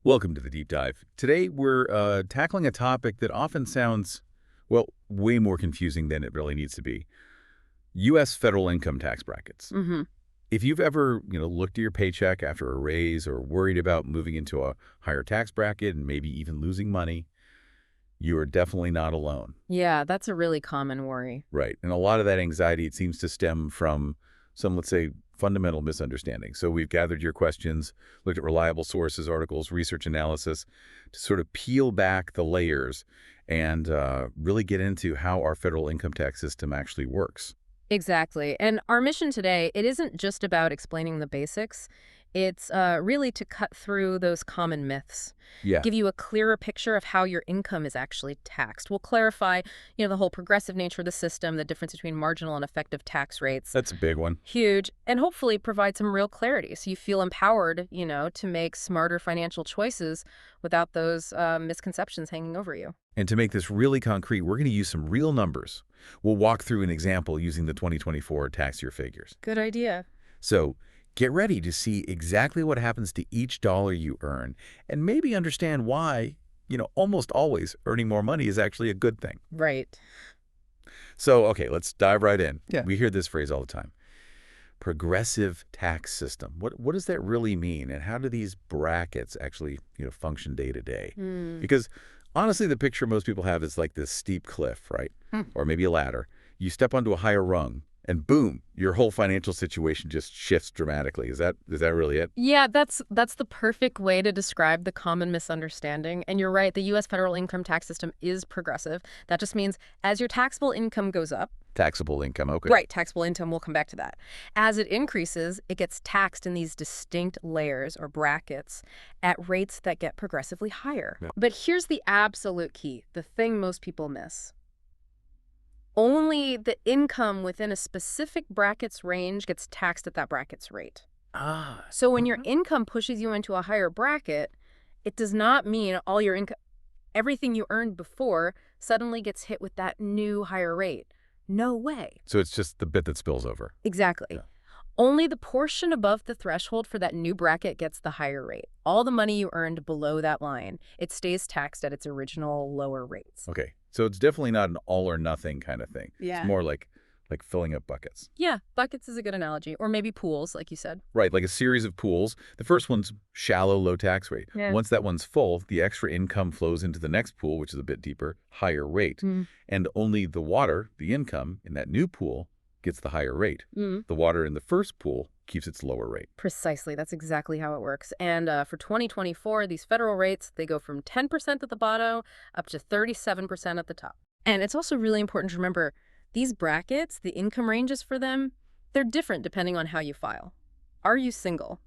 Welcome to the Deep Dive. Today we're tackling a topic that often sounds, well, way more confusing than it really needs to be. U.S. federal income tax brackets. Mm-hmm. If you've ever, looked at your paycheck after a raise or worried about moving into a higher tax bracket and maybe even losing money, you are definitely not alone. Yeah, that's a really common worry. Right. And a lot of that anxiety, it seems to stem from some, let's say, fundamental misunderstanding. So we've gathered your questions, looked at reliable sources, articles, research analysis to sort of peel back the layers and really get into how our federal income tax system actually works. Exactly. And our mission today, it isn't just about explaining the basics. It's really to cut through those common myths, Yeah, give you a clearer picture of how your income is actually taxed. We'll clarify, the whole progressive nature of the system, the difference between marginal and effective tax rates. that's a big one. Huge. And hopefully provide some real clarity so you feel empowered, to make smarter financial choices without those misconceptions hanging over you. And to make this really concrete, we're going to use some real numbers. We'll walk through an example using the 2024 tax year figures. Good idea. So get ready to see exactly what happens to each dollar you earn and maybe understand why, almost always earning more money is actually a good thing. Right. So, okay, let's dive right in. Yeah. We hear this phrase all the time. Progressive tax system. What does that really mean? And how do these brackets actually, function day to day? Because honestly, the picture most people have is like this steep cliff, right? Or maybe a ladder. You step onto a higher rung and boom, your whole financial situation just shifts dramatically. Is that really it? Yeah, that's the perfect way to describe the common misunderstanding. And you're right, the U.S. federal income tax system is progressive. That just means as your taxable income goes up, Taxable income, okay. right, taxable income, we'll come back to that. As it increases, it gets taxed in these distinct layers or brackets at rates that get progressively higher. Yeah. But here's the absolute key, the thing most people miss. Only the income within a specific bracket's range gets taxed at that bracket's rate. Ah. So when your income pushes you into a higher bracket, it does not mean all your income, everything you earned before suddenly gets hit with that new higher rate. No way. So it's just the bit that spills over. Exactly. Yeah. Only the portion above the threshold for that new bracket gets the higher rate. All the money you earned below that line, it stays taxed at its original lower rates. Okay. So it's definitely not an all or nothing kind of thing. Yeah. It's more like filling up buckets. Yeah, buckets is a good analogy. Or maybe pools, like you said. Right, like a series of pools. The first one's shallow, low tax rate. Yeah. Once that one's full, the extra income flows into the next pool, which is a bit deeper, higher rate. And only the water, the income, in that new pool gets the higher rate. The water in the first pool keeps its lower rate. Precisely. That's exactly how it works. And for 2024, these federal rates, they go from 10% at the bottom up to 37% at the top. And it's also really important to remember, these brackets, the income ranges for them, they're different depending on how you file. Are you single?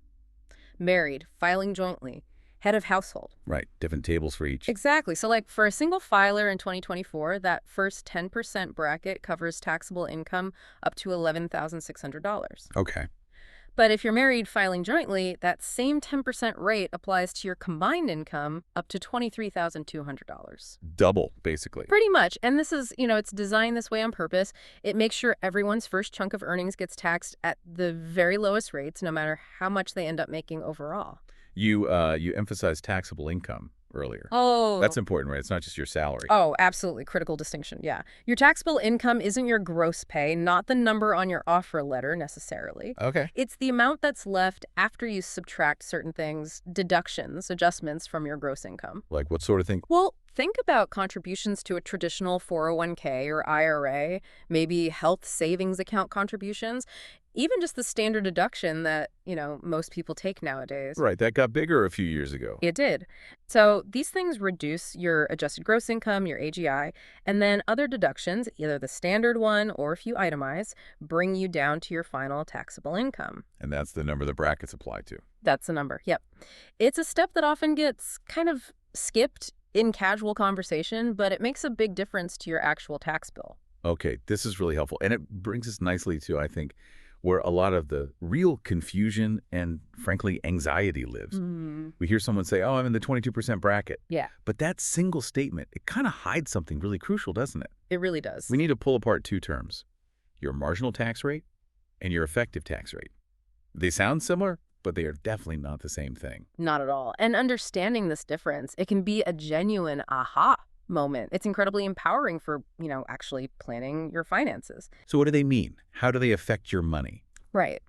Married? Filing jointly? Head of household? Right, different tables for each. Exactly. So like for a single filer in 2024, that first 10% bracket covers taxable income up to $11,600. Okay. But if you're married filing jointly, that same 10% rate applies to your combined income up to $23,200. Double, basically. Pretty much. And this is, it's designed this way on purpose. It makes sure everyone's first chunk of earnings gets taxed at the very lowest rates, no matter how much they end up making overall. You emphasized taxable income earlier. Oh. That's important, right? It's not just your salary. Oh, absolutely. Critical distinction. Yeah. Your taxable income isn't your gross pay, not the number on your offer letter necessarily. Okay. It's the amount that's left after you subtract certain things, deductions, adjustments from your gross income. Like what sort of thing? Well, think about contributions to a traditional 401k or IRA, maybe health savings account contributions, even just the standard deduction that, most people take nowadays. Right, that got bigger a few years ago. It did. So these things reduce your adjusted gross income, your AGI, and then other deductions, either the standard one or if you itemize, bring you down to your final taxable income. And that's the number the brackets apply to. That's the number. Yep. It's a step that often gets kind of skipped in casual conversation, but it makes a big difference to your actual tax bill. Okay, this is really helpful. And it brings us nicely to, I think, where a lot of the real confusion and, frankly, anxiety lives. We hear someone say, oh, I'm in the 22% bracket. Yeah. But that single statement, it kind of hides something really crucial, doesn't it? It really does. We need to pull apart two terms, your marginal tax rate and your effective tax rate. They sound similar, but they are definitely not the same thing. Not at all. And understanding this difference, it can be a genuine aha moment. It's incredibly empowering for, actually planning your finances. So what do they mean? How do they affect your money? Right.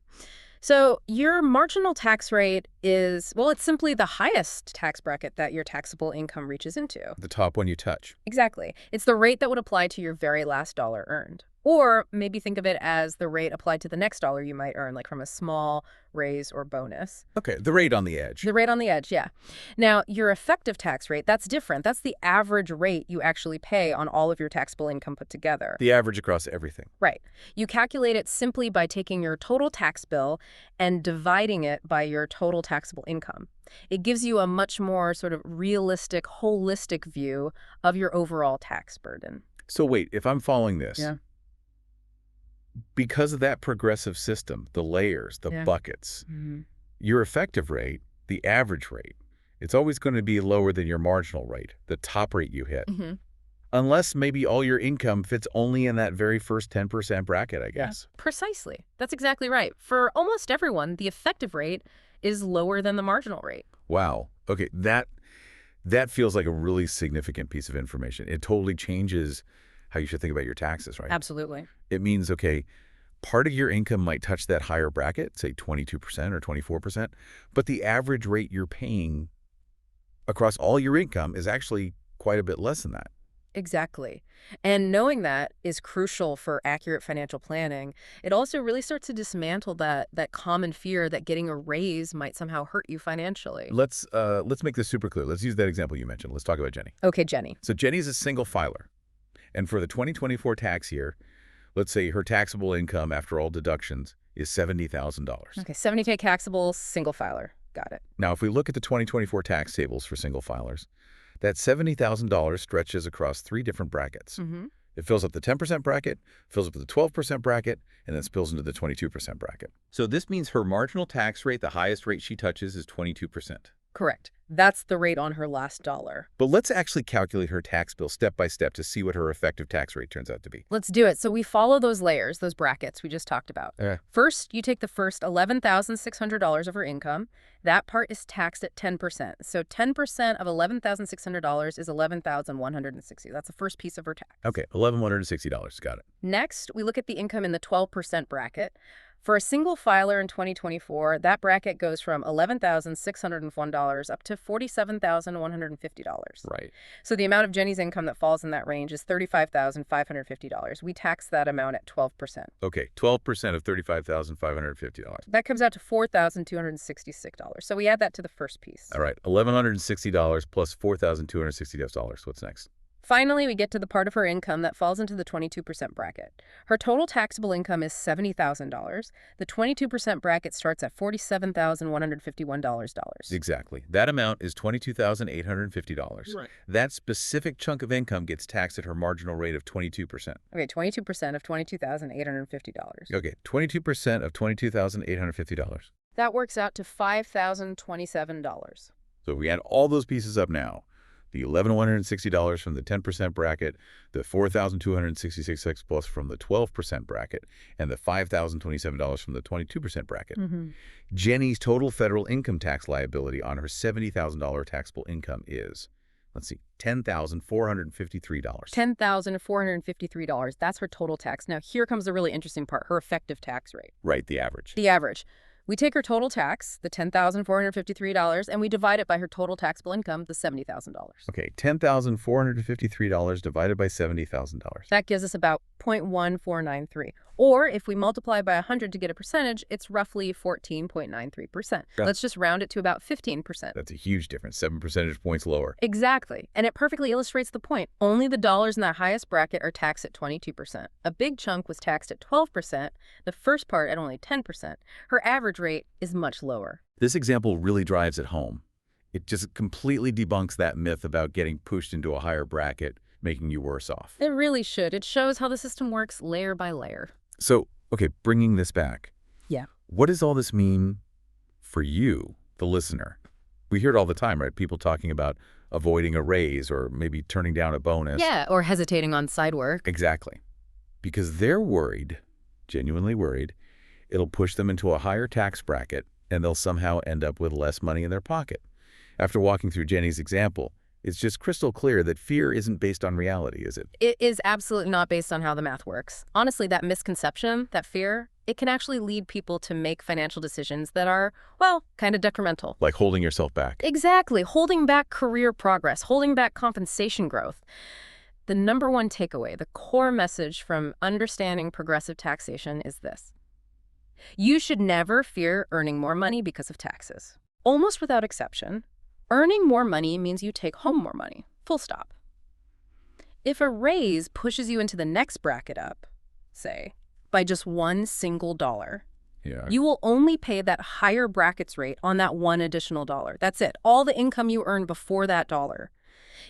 So your marginal tax rate is, well, it's simply the highest tax bracket that your taxable income reaches into. The top one you touch. Exactly. It's the rate that would apply to your very last dollar earned. Or maybe think of it as the rate applied to the next dollar you might earn, like from a small raise or bonus. Okay, the rate on the edge. The rate on the edge, yeah. Now, your effective tax rate, that's different. That's the average rate you actually pay on all of your taxable income put together. The average across everything. Right. You calculate it simply by taking your total tax bill and dividing it by your total taxable income. It gives you a much more sort of realistic, holistic view of your overall tax burden. So wait, if I'm following this, Yeah. because of that progressive system, the layers, the buckets, your effective rate, the average rate, it's always going to be lower than your marginal rate, the top rate you hit. Unless maybe all your income fits only in that very first 10% bracket, I guess. Yeah, precisely. That's exactly right. For almost everyone, the effective rate is lower than the marginal rate. Wow. Okay, that feels like a really significant piece of information. It totally changes how you should think about your taxes, right? Absolutely. It means, okay, part of your income might touch that higher bracket, say 22% or 24%, but the average rate you're paying across all your income is actually quite a bit less than that. Exactly. And knowing that is crucial for accurate financial planning. It also really starts to dismantle that common fear that getting a raise might somehow hurt you financially. Let's make this super clear. Let's use that example you mentioned. Let's talk about Jenny. Okay, Jenny. So Jenny's a single filer. And for the 2024 tax year, let's say her taxable income after all deductions is $70,000. Okay, 70K taxable, single filer. Got it. Now, if we look at the 2024 tax tables for single filers, that $70,000 stretches across 3 different brackets. It fills up the 10% bracket, fills up the 12% bracket, and then spills into the 22% bracket. So this means her marginal tax rate, the highest rate she touches, is 22%. Correct. That's the rate on her last dollar. But let's actually calculate her tax bill step by step to see what her effective tax rate turns out to be. Let's do it. So we follow those layers, those brackets we just talked about. First, you take the first $11,600 of her income. That part is taxed at 10%. So 10% of $11,600 is $11,160. That's the first piece of her tax. Okay, $1,160. Got it. Next, we look at the income in the 12% bracket. For a single filer in 2024, that bracket goes from $11,601 up to $47,150. Right. So the amount of Jenny's income that falls in that range is $35,550. We tax that amount at 12%. Okay, 12% of $35,550. That comes out to $4,266. So we add that to the first piece. All right, $1,160 plus $4,260. What's next? Finally, we get to the part of her income that falls into the 22% bracket. Her total taxable income is $70,000. The 22% bracket starts at $47,151. Exactly. That amount is $22,850. Right. That specific chunk of income gets taxed at her marginal rate of 22%. Okay, 22% of $22,850. Okay, 22% of $22,850. That works out to $5,027. So if we add all those pieces up now, the $1,160 from the 10% bracket, the $4,266 plus from the 12% bracket, and the $5,027 from the 22% bracket. Jenny's total federal income tax liability on her $70,000 taxable income is, let's see, $10,453. $10,453. That's her total tax. Now, here comes the really interesting part, her effective tax rate. Right, the average. The average. We take her total tax, the $10,453, and we divide it by her total taxable income, the $70,000. Okay, $10,453 divided by $70,000. That gives us about 0.1493. Or if we multiply by 100 to get a percentage, it's roughly 14.93%. Let's just round it to about 15%. That's a huge difference, 7 percentage points lower. Exactly. And it perfectly illustrates the point. Only the dollars in that highest bracket are taxed at 22%. A big chunk was taxed at 12%, the first part at only 10%. Her average rate is much lower. This example really drives it home. It just completely debunks that myth about getting pushed into a higher bracket, making you worse off. It really should. It shows how the system works layer by layer. So, okay, bringing this back. Yeah. What does all this mean for you, the listener? We hear it all the time, right? People talking about avoiding a raise or maybe turning down a bonus. Yeah, or hesitating on side work. Exactly. Because they're worried, genuinely worried, it'll push them into a higher tax bracket and they'll somehow end up with less money in their pocket. After walking through Jenny's example, it's just crystal clear that fear isn't based on reality, is it? It is absolutely not based on how the math works. Honestly, that misconception, that fear, it can actually lead people to make financial decisions that are, well, kind of detrimental. Like holding yourself back. Exactly. Holding back career progress, holding back compensation growth. The number one takeaway, the core message from understanding progressive taxation is this. You should never fear earning more money because of taxes. Almost without exception, earning more money means you take home more money. Full stop. If a raise pushes you into the next bracket up, say, by just one single dollar, you will only pay that higher brackets rate on that one additional dollar. That's it. All the income you earned before that dollar.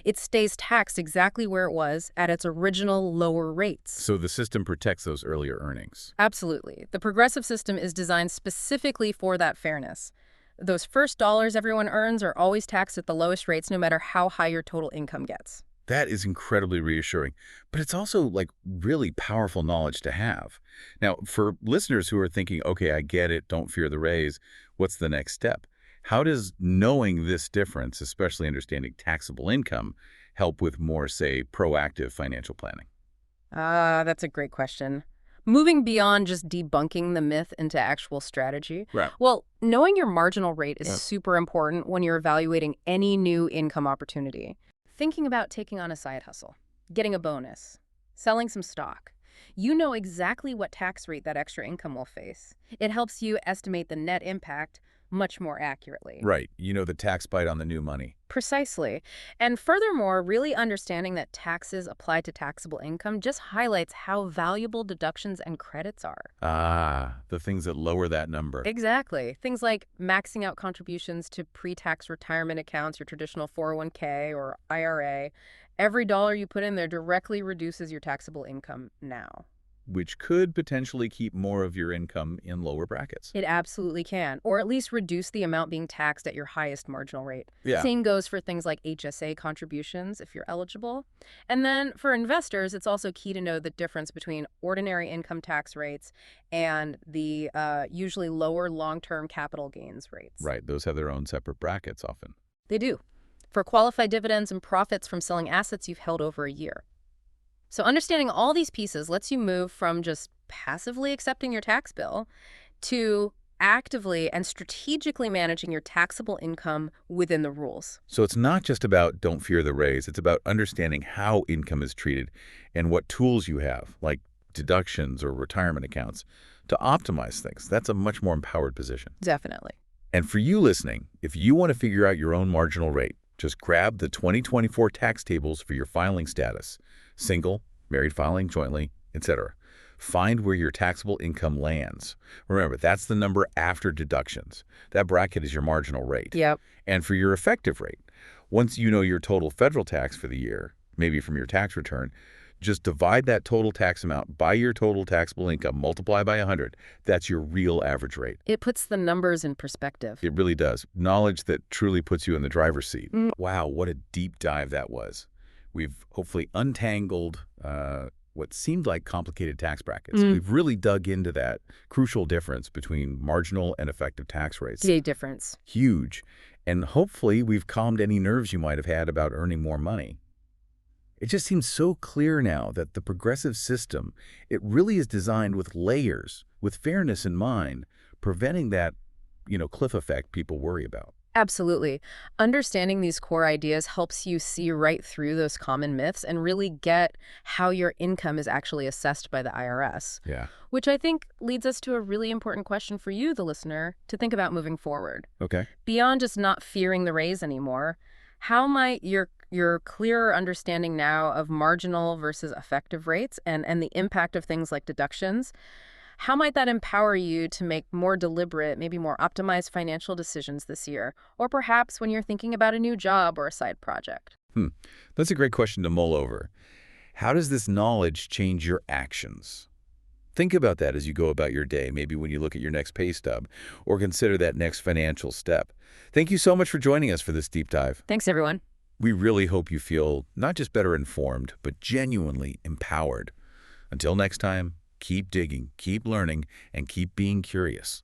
It stays taxed exactly where it was at its original lower rates. So the system protects those earlier earnings. Absolutely. The progressive system is designed specifically for that fairness. Those first dollars everyone earns are always taxed at the lowest rates, no matter how high your total income gets. That is incredibly reassuring, but it's also like really powerful knowledge to have. Now, for listeners who are thinking, okay, I get it, don't fear the raise, what's the next step? How does knowing this difference, especially understanding taxable income, help with more, say, proactive financial planning? That's a great question. Moving beyond just debunking the myth into actual strategy. Right. Well, knowing your marginal rate is super important when you're evaluating any new income opportunity. Thinking about taking on a side hustle, getting a bonus, selling some stock. You know exactly what tax rate that extra income will face. It helps you estimate the net impact much more accurately. Right. You know the tax bite on the new money. Precisely. And furthermore, really understanding that taxes applied to taxable income just highlights how valuable deductions and credits are. Ah, the things that lower that number. Exactly. Things like maxing out contributions to pre-tax retirement accounts, your traditional 401k or IRA. Every dollar you put in there directly reduces your taxable income now. Which could potentially keep more of your income in lower brackets. It absolutely can, or at least reduce the amount being taxed at your highest marginal rate. Yeah. Same goes for things like HSA contributions if you're eligible. And then for investors, it's also key to know the difference between ordinary income tax rates and the usually lower long-term capital gains rates. Right. Those have their own separate brackets often. They do. For qualified dividends and profits from selling assets you've held over a year. So understanding all these pieces lets you move from just passively accepting your tax bill to actively and strategically managing your taxable income within the rules. So it's not just about don't fear the raise. It's about understanding how income is treated and what tools you have, like deductions or retirement accounts, to optimize things. That's a much more empowered position. Definitely. And for you listening, if you want to figure out your own marginal rate, just grab the 2024 tax tables for your filing status. Single, married filing jointly, etc. Find where your taxable income lands. Remember, that's the number after deductions. That bracket is your marginal rate. Yep. And for your effective rate, once you know your total federal tax for the year, maybe from your tax return, just divide that total tax amount by your total taxable income, multiply by 100. That's your real average rate. It puts the numbers in perspective. It really does. Knowledge that truly puts you in the driver's seat. Wow, what a deep dive that was. We've hopefully untangled what seemed like complicated tax brackets. We've really dug into that crucial difference between marginal and effective tax rates. Big difference. Huge. And hopefully we've calmed any nerves you might have had about earning more money. It just seems so clear now that the progressive system, it really is designed with layers, with fairness in mind, preventing that, cliff effect people worry about. Absolutely. Understanding these core ideas helps you see right through those common myths and really get how your income is actually assessed by the IRS. Yeah. Which I think leads us to a really important question for you, the listener, to think about moving forward. Okay. Beyond just not fearing the raise anymore, how might your clearer understanding now of marginal versus effective rates and the impact of things like deductions, how might that empower you to make more deliberate, maybe more optimized financial decisions this year? Or perhaps when you're thinking about a new job or a side project? That's a great question to mull over. How does this knowledge change your actions? Think about that as you go about your day, maybe when you look at your next pay stub, or consider that next financial step. Thank you so much for joining us for this deep dive. Thanks, everyone. We really hope you feel not just better informed, but genuinely empowered. Until next time, keep digging, keep learning, and keep being curious.